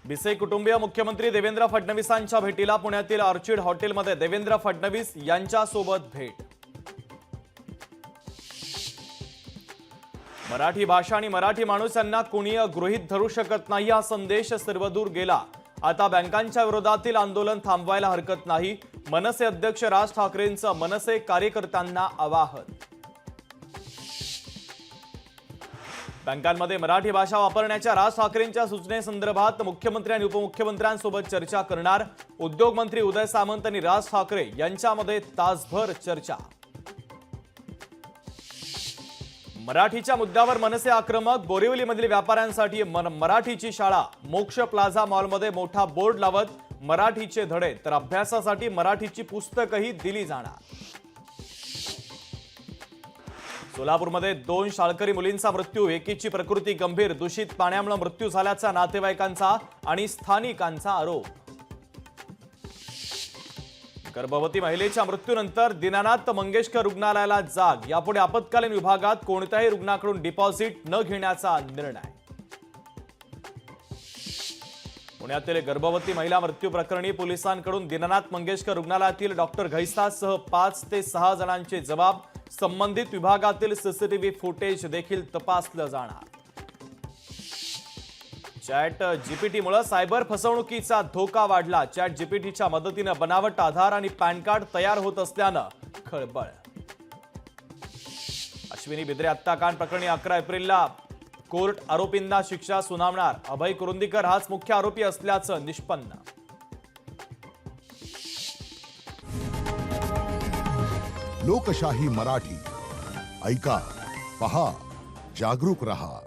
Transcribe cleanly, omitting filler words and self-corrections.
बिसे कुटुंबीय मुख्यमंत्री देवेंद्र फडणवीसांच्या भेटीला पुण्यातील ऑर्चिड हॉटेलमध्ये देवेंद्र फडणवीस यांच्यासोबत भेट। मराठी भाषा आणि मराठी माणूस यांना कोणी गृहीत धरू शकत नाही हा संदेश सर्वदूर गेला। आता बँकांच्या विरोधातील आंदोलन थांबवायला हरकत नाही, मनसे अध्यक्ष राज ठाकरेंचं मनसे कार्यकर्त्यांना आवाहन। बँकांमध्ये मराठी भाषा वापरण्याच्या राज ठाकरेंच्या सूचनेसंदर्भात मुख्यमंत्री आणि उपमुख्यमंत्र्यांसोबत चर्चा करणार। उद्योग मंत्री उदय सामंत आणि राज ठाकरे यांच्यामध्ये तासभर चर्चा। मराठीच्या मुद्द्यावर मनसे आक्रमक, बोरिवलीमधील व्यापाऱ्यांसाठी मराठीची शाळा। मोक्ष प्लाझा मॉलमध्ये मोठा बोर्ड लावत मराठीचे धडे, तर अभ्यासासाठी मराठीची पुस्तकही दिली जाणार। सोलापूरमध्ये 2 शाळकरी मुलींचा मृत्यू, एकीची प्रकृती गंभीर, दूषित पाण्यामुळे मृत्यू झाल्याचा नातेवाईकांचा आणि स्थानिकांचा आरोप। गर्भवती महिलेच्या मृत्यूनंतर दीनानाथ मंगेशकर रुग्णालयाला जाग, यापुढे आपत्कालीन विभागात कोणत्याही रुग्णाकडून डिपॉझिट न घेण्याचा निर्णय। पुण्यातील गर्भवती महिला मृत्यू प्रकरणी पोलिसांकडून दीनानाथ मंगेशकर रुग्णालयातील डॉक्टर घैसासह 5 ते 6 जणांचे जबाब, संबंधित विभागातील सीसीटीव्ही फुटेज देखील तपासलं जाणार। चॅट जीपीटीमुळे सायबर फसवणुकीचा धोका वाढला, चॅट जीपीटीच्या मदतीने बनावट आधार आणि पॅन कार्ड तयार होत असल्यानं खळबळ। अश्विनी बिद्रे हत्याकांड प्रकरणी 11 एप्रिलला कोर्ट आरोपींना शिक्षा सुनावणार, अभय कुरुंदीकर हाच मुख्य आरोपी असल्याचं निष्पन्न। लोकशाही मराठी ऐका, पहा, जागरूक रहा।